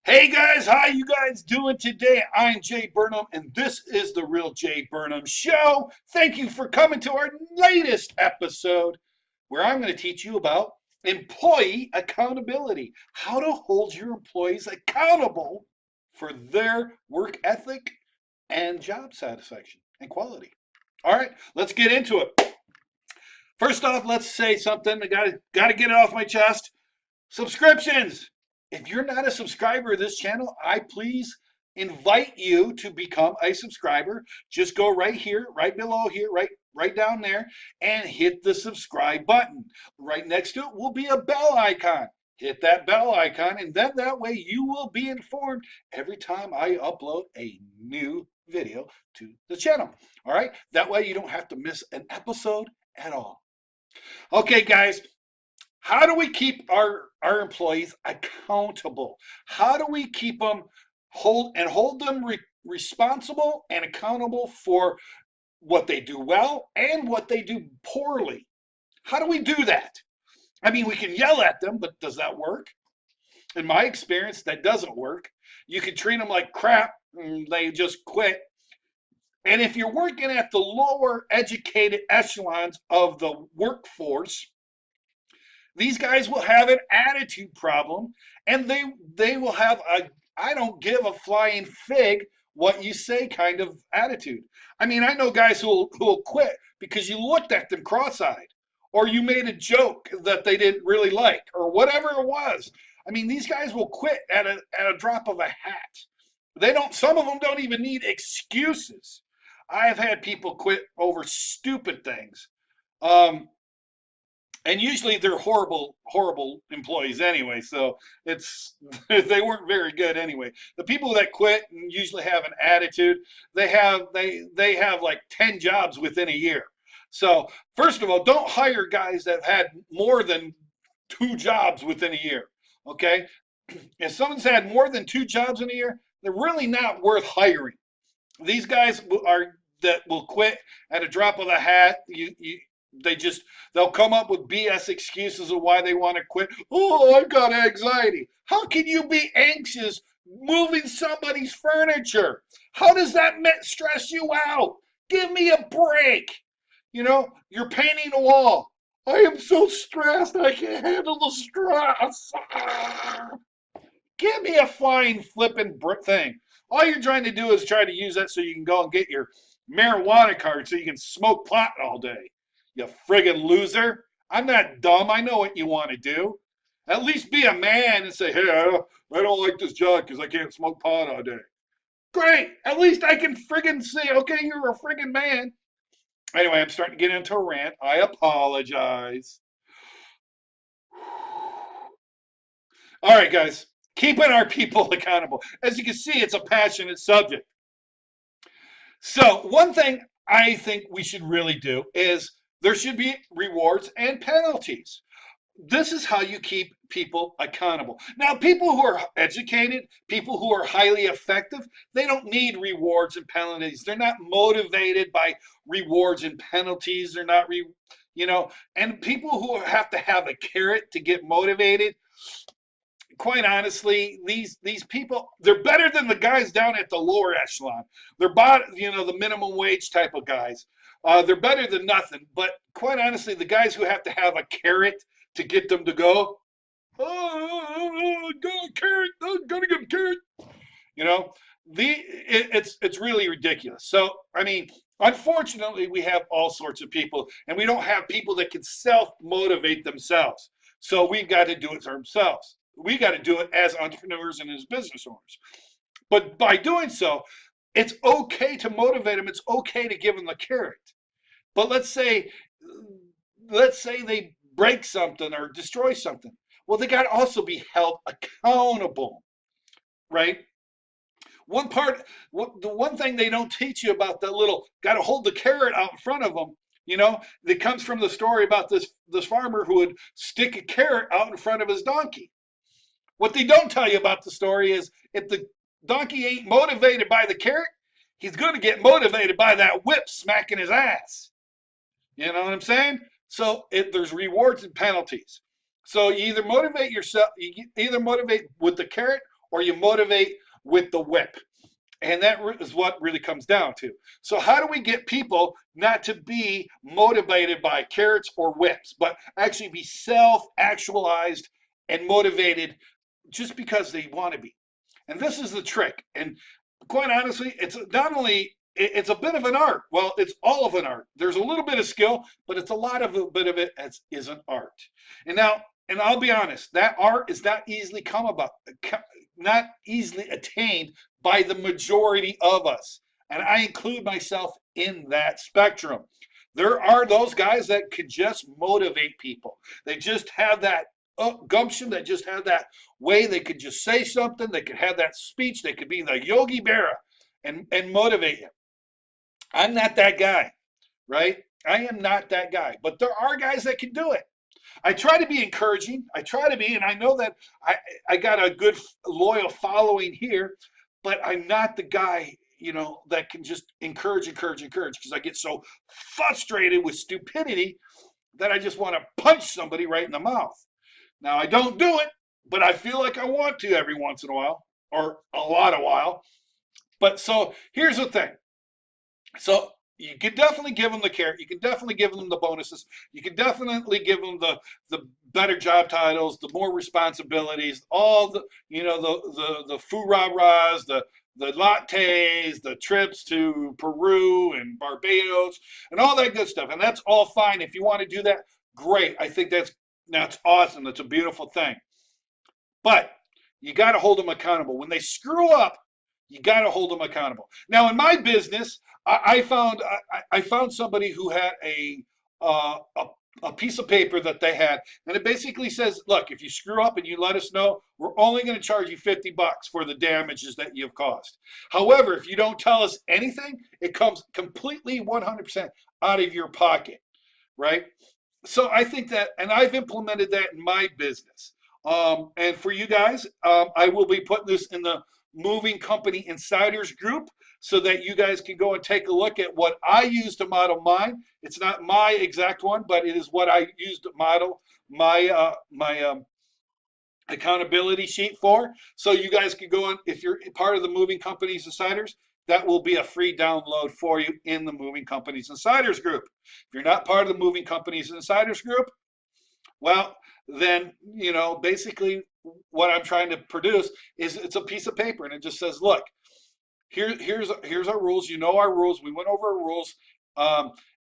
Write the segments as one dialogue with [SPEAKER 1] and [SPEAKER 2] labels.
[SPEAKER 1] Hey guys, how you guys doing today? I'm Jae Burnham, and this is the Real Jae Burnham Show. Thank you for coming to our latest episode, where I'm going to teach you about employee accountability, how to hold your employees accountable for their work ethic and job satisfaction and quality. All right, let's get into it. First off, let's say something. I gotta get it off my chest. Subscriptions. If you're not a subscriber of this channel, I please invite you to become a subscriber. Just go right here, right below here, right down there, and hit the subscribe button. Right next to it will be a bell icon. Hit that bell icon, and then that way you will be informed every time I upload a new video to the channel. All right? That way you don't have to miss an episode at all. Okay, guys, how do we keep our employees accountable? How do we keep them hold them responsible and accountable for what they do well and what they do poorly? How do we do that? I mean, we can yell at them, but does that work? In my experience, that doesn't work. You can treat them like crap and they just quit. And if you're working at the lower educated echelons of the workforce, these guys will have an attitude problem, and they will have a I don't give a flying fig what you say kind of attitude. I mean, I know guys who'll quit because you looked at them cross-eyed, or you made a joke that they didn't really like, or whatever it was. I mean, these guys will quit at a drop of a hat. They don't. Some of them don't even need excuses. I have had people quit over stupid things. Um, and usually they're horrible employees anyway, so it's they weren't very good anyway. The people that quit usually have an attitude. They have like 10 jobs within a year. So first of all, don't hire guys that have had more than 2 jobs within a year. Okay, if someone's had more than 2 jobs in a year, they're really not worth hiring. These guys are that will quit at a drop of the hat. They'll come up with BS excuses of why they want to quit. Oh, I've got anxiety. How can you be anxious moving somebody's furniture? How does that stress you out? Give me a break. You're painting a wall. I am so stressed. I can't handle the stress. Give me a flying flipping thing. All you're trying to do is try to use that so you can go and get your marijuana card so you can smoke pot all day. You friggin' loser. I'm not dumb. I know what you want to do. At least be a man and say, hey, I don't like this job because I can't smoke pot all day. Great. At least I can friggin' say, okay, you're a friggin' man. Anyway, I'm starting to get into a rant. I apologize. All right, guys. Keeping our people accountable. As you can see, it's a passionate subject. So one thing I think we should really do is there should be rewards and penalties. This is how you keep people accountable. Now, people who are educated, people who are highly effective, they don't need rewards and penalties. They're not motivated by rewards and penalties. They're not, and people who have to have a carrot to get motivated, quite honestly, these people, they're better than the guys down at the lower echelon. They're the minimum wage type of guys. They're better than nothing. But quite honestly, the guys who have to have a carrot to get them to go, go carrot, gonna get a carrot. It's really ridiculous. So I mean, unfortunately, we have all sorts of people, and we don't have people that can self-motivate themselves. So we've got to do it ourselves. We got to do it as entrepreneurs and as business owners. But by doing so, it's okay to motivate them. It's okay to give them the carrot. But let's say they break something or destroy something. Well, they got to also be held accountable, right? The one thing they don't teach you about that little got to hold the carrot out in front of them. That comes from the story about this farmer who would stick a carrot out in front of his donkey. What they don't tell you about the story is if the donkey ain't motivated by the carrot, he's going to get motivated by that whip smacking his ass. You know what I'm saying? So there's rewards and penalties. So you either motivate yourself, you either motivate with the carrot or you motivate with the whip. And that is what really comes down to. So how do we get people not to be motivated by carrots or whips, but actually be self-actualized and motivated just because they want to be? And this is the trick. And quite honestly, it's not only it's a bit of an art. Well, it's all of an art. There's a little bit of skill, but it's a bit of it as is an art. And now, and I'll be honest, that art is not easily not easily attained by the majority of us. And I include myself in that spectrum. There are those guys that could just motivate people. They just have that gumption. They just have that way. They could just say something. They could have that speech. They could be the Yogi Berra and motivate you. I'm not that guy, right? I am not that guy. But there are guys that can do it. I try to be encouraging. I try to be, and I know that I got a good, loyal following here, but I'm not the guy, that can just encourage, because I get so frustrated with stupidity that I just want to punch somebody right in the mouth. Now, I don't do it, but I feel like I want to every once in a while, or a lot of while. But so here's the thing. So you can definitely give them the carrot. You can definitely give them the bonuses. You can definitely give them the better job titles, the more responsibilities, all the the foo-rah-rahs, the lattes, the trips to Peru and Barbados, and all that good stuff. And that's all fine. If you want to do that, great. I think that's awesome. That's a beautiful thing. But you got to hold them accountable. When they screw up, you got to hold them accountable. Now, in my business, I found somebody who had a piece of paper that they had, and it basically says, look, if you screw up and you let us know, we're only going to charge you $50 for the damages that you've caused. However, if you don't tell us anything, it comes completely 100% out of your pocket, right? So I think that, and I've implemented that in my business. And for you guys, I will be putting this in the Moving Company Insiders group so that you guys can go and take a look at what I use to model mine. It's not my exact one, but it is what I used to model my accountability sheet for. So you guys can go on, if you're part of the Moving Companies Insiders, that will be a free download for you in the Moving Companies Insiders group. If you're not part of the Moving Companies Insiders group, well, then, basically what I'm trying to produce is it's a piece of paper, and it just says, look, here's our rules. You know our rules. We went over our rules.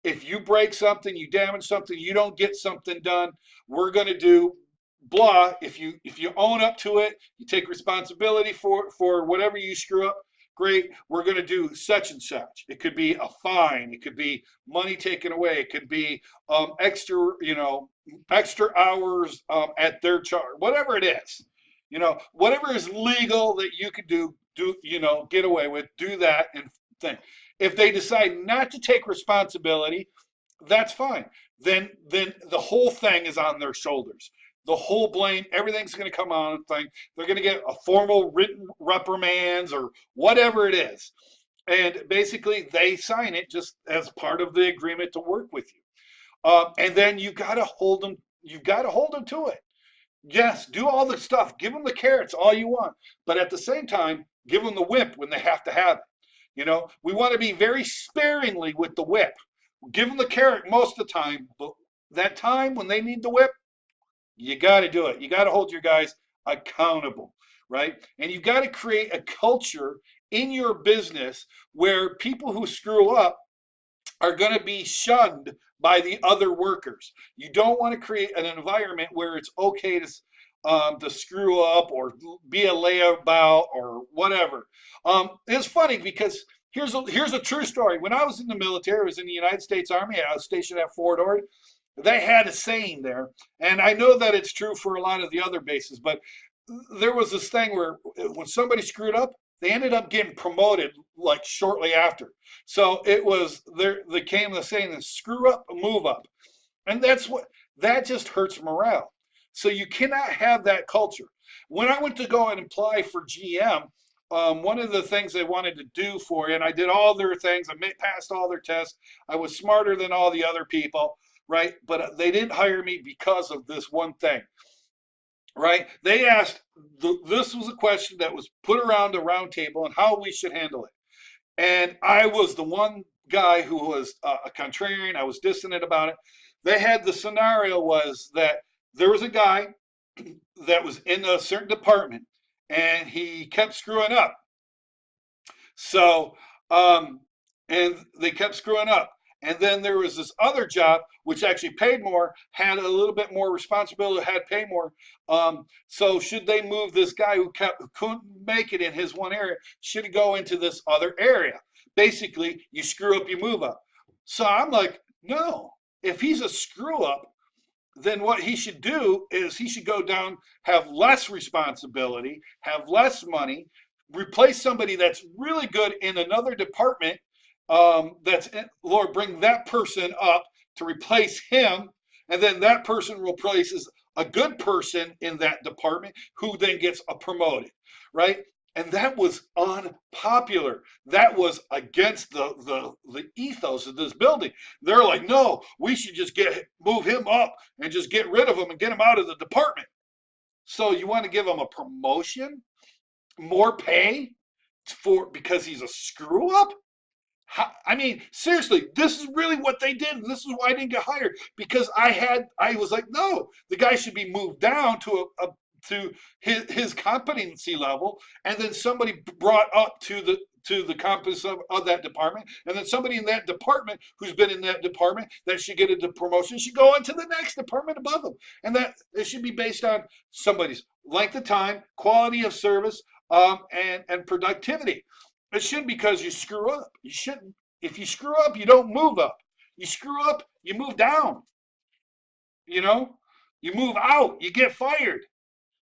[SPEAKER 1] If you break something, you damage something, you don't get something done, we're going to do blah. If you own up to it, you take responsibility for whatever you screw up, great, we're going to do such and such. It could be a fine. It could be money taken away. It could be extra hours at their charge, whatever it is. Whatever is legal that you could do, get away with, do that and thing. If they decide not to take responsibility, that's fine. Then the whole thing is on their shoulders. The whole blame, everything's going to come on the thing. They're going to get a formal written reprimands or whatever it is. And basically they sign it just as part of the agreement to work with you. And then you got to hold them. You've got to hold them to it. Yes, do all the stuff. Give them the carrots all you want. But at the same time, give them the whip when they have to have it. We want to be very sparingly with the whip. Give them the carrot most of the time. But that time when they need the whip, you got to do it. You got to hold your guys accountable, right? And you've got to create a culture in your business where people who screw up are going to be shunned by the other workers. You don't want to create an environment where it's okay to screw up or be a layabout or whatever. It's funny because here's a true story. When I was in the military, I was in the United States Army. I was stationed at Fort Ord. They had a saying there, and I know that it's true for a lot of the other bases, but there was this thing where when somebody screwed up, they ended up getting promoted like shortly after. So it was there came the saying that screw up, move up. And that just hurts morale. So you cannot have that culture. When I went to go and apply for GM, one of the things they wanted to do for you, and I did all their things, I passed all their tests, I was smarter than all the other people, right? But they didn't hire me because of this one thing. right? They asked, this was a question that was put around a round table and how we should handle it. And I was the one guy who was a contrarian. I was dissonant about it. They had the scenario was that there was a guy that was in a certain department and he kept screwing up. So, um, and they kept screwing up. And then there was this other job which actually paid more, had a little bit more responsibility, had pay more. So should they move this guy who couldn't make it in his one area? Should he go into this other area? Basically, you screw up, you move up. So I'm like, no. If he's a screw up, then what he should do is he should go down, have less responsibility, have less money, replace somebody that's really good in another department. Lord, bring that person up to replace him, and then that person replaces a good person in that department who then gets promoted, right? And that was unpopular. That was against the ethos of this building. They're like, no, we should just move him up and just get rid of him and get him out of the department. So you want to give him a promotion, more pay because he's a screw up? I mean, seriously, this is really what they did, and this is why I didn't get hired, because I was like, no, the guy should be moved down to his competency level, and then somebody brought up to the competence of that department, and then somebody in that department who's been in that department that should get a promotion should go into the next department above them, and that it should be based on somebody's length of time, quality of service, and productivity. It shouldn't because you screw up. You shouldn't. If you screw up, you don't move up. You screw up, you move down. You know, you move out. You get fired.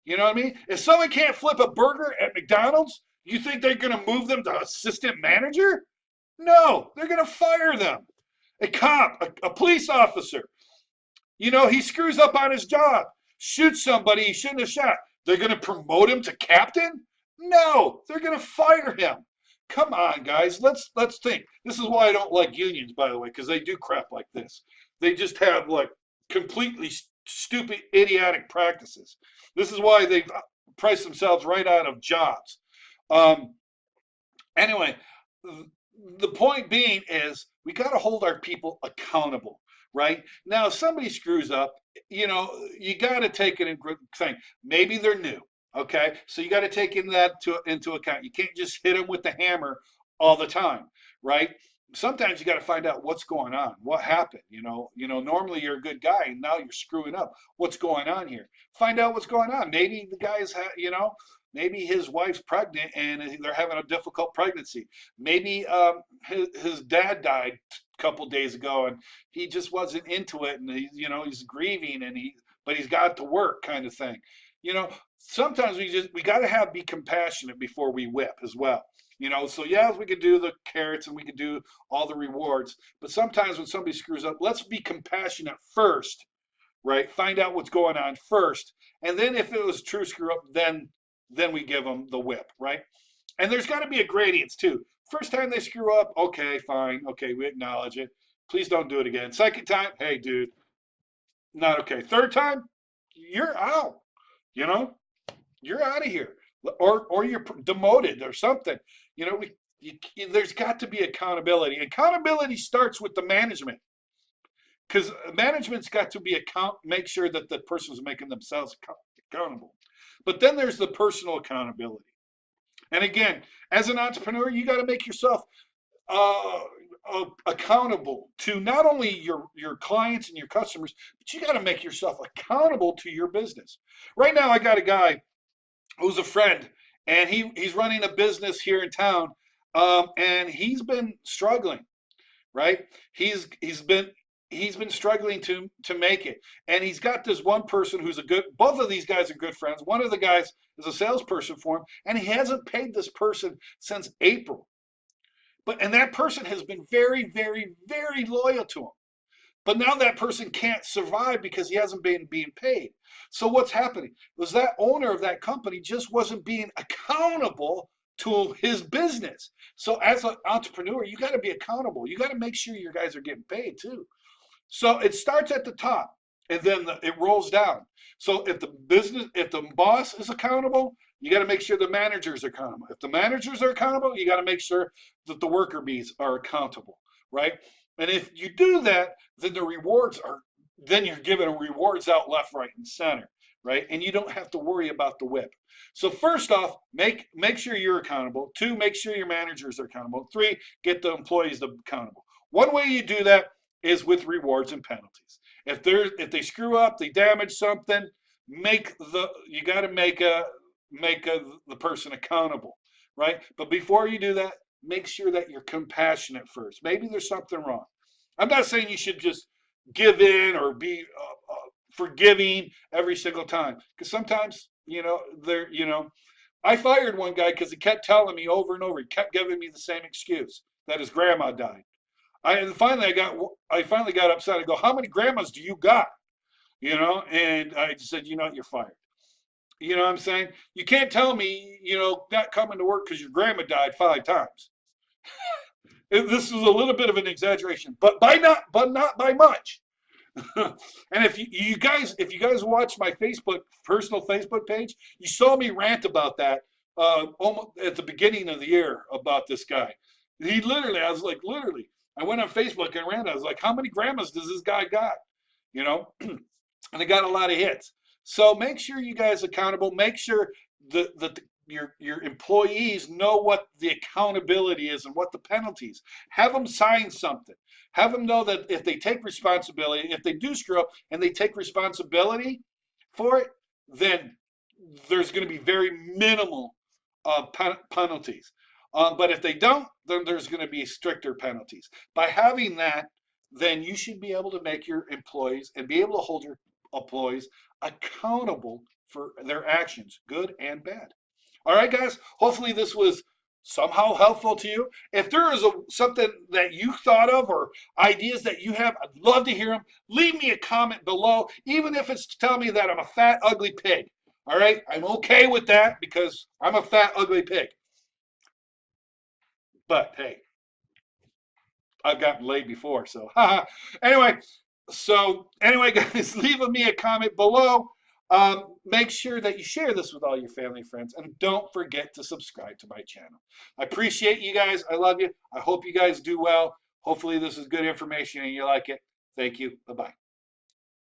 [SPEAKER 1] You know what I mean? If someone can't flip a burger at McDonald's, you think they're going to move them to assistant manager? No, they're going to fire them. A cop, a police officer, he screws up on his job, shoots somebody he shouldn't have shot. They're going to promote him to captain? No, they're going to fire him. Come on, guys. Let's think. This is why I don't like unions, by the way, because they do crap like this. They just have like completely stupid, idiotic practices. This is why they've priced themselves right out of jobs. Um, anyway, the point being is we got to hold our people accountable, right? Now, if somebody screws up, you got to take it in thing. Maybe they're new, okay? So you got to take into account. You can't just hit them with the hammer all the time, right? Sometimes you got to find out what's going on, what happened. Normally you're a good guy, and now you're screwing up. What's going on here? Find out what's going on. Maybe the guy's, maybe his wife's pregnant and they're having a difficult pregnancy. Maybe his dad died a couple days ago and he just wasn't into it, and he's grieving, but he's got to work, kind of thing. Sometimes we got to be compassionate before we whip as well. So yeah, we could do the carrots and we could do all the rewards, but sometimes when somebody screws up, let's be compassionate first, right? Find out what's going on first, and then if it was a true screw up, then we give them the whip, right? And there's got to be a gradients too. First time they screw up, okay, fine, okay, we acknowledge it. Please don't do it again. Second time, hey, dude, not okay. Third time, you're out. You know, you're out of here, or you're demoted or something. There's got to be accountability. Accountability starts with the management, because management's got to make sure that the person's making themselves accountable. But then there's the personal accountability. And again, as an entrepreneur, you got to make yourself uh, accountable to not only your clients and your customers, but you got to make yourself accountable to your business. Right now, I got a guy who's a friend, and he's running a business here in town, and he's been struggling. Right? He's been struggling to make it, and he's got this one person who's both of these guys are good friends. One of the guys is a salesperson for him, and he hasn't paid this person since April. And that person has been very, very, very loyal to him. But now that person can't survive because he hasn't been being paid. So what's happening was that owner of that company just wasn't being accountable to his business. So as an entrepreneur, you got to be accountable. You got to make sure your guys are getting paid too. So it starts at the top. and then it rolls down. So if the boss is accountable, you got to make sure the managers are accountable. If the managers are accountable, you got to make sure that the worker bees are accountable, right? And if you do that, then then you're giving rewards out left, right, and center, right? And you don't have to worry about the whip. So first off, make sure you're accountable. Two, make sure your managers are accountable. Three, get the employees accountable. One way you do that is with rewards and penalties. If they screw up, they damage something, you got to the person accountable, right? But before you do that, make sure that you're compassionate first. Maybe there's something wrong. I'm not saying you should just give in or be forgiving every single time, because sometimes I fired one guy because he kept telling me over and over. He kept giving me the same excuse that his grandma died. I finally got upset. I go, how many grandmas do you got? And I just said, you're fired. You know what I'm saying? You can't tell me, not coming to work because your grandma died 5 times. This is a little bit of an exaggeration, but not by much. And if you guys watch my personal Facebook page, you saw me rant about that almost at the beginning of the year about this guy. Literally, I went on Facebook and ran. I was like, how many grandmas does this guy got? And they got a lot of hits. So make sure you guys are accountable. Make sure that your employees know what the accountability is and what the penalties. Have them sign something. Have them know that if they take responsibility, if they do screw up and they take responsibility for it, then there's going to be very minimal penalties. But if they don't, then there's going to be stricter penalties. By having that, then you should be able to make your employees and be able to hold your employees accountable for their actions, good and bad. All right, guys, hopefully this was somehow helpful to you. If there is something that you thought of or ideas that you have, I'd love to hear them. Leave me a comment below, even if it's to tell me that I'm a fat, ugly pig. All right, I'm okay with that because I'm a fat, ugly pig. But hey, I've gotten laid before, so anyway. Guys, leave me a comment below. Make sure that you share this with all your family and friends, and don't forget to subscribe to my channel. I appreciate you guys. I love you. I hope you guys do well. Hopefully this is good information and you like it. Thank you. Bye-bye.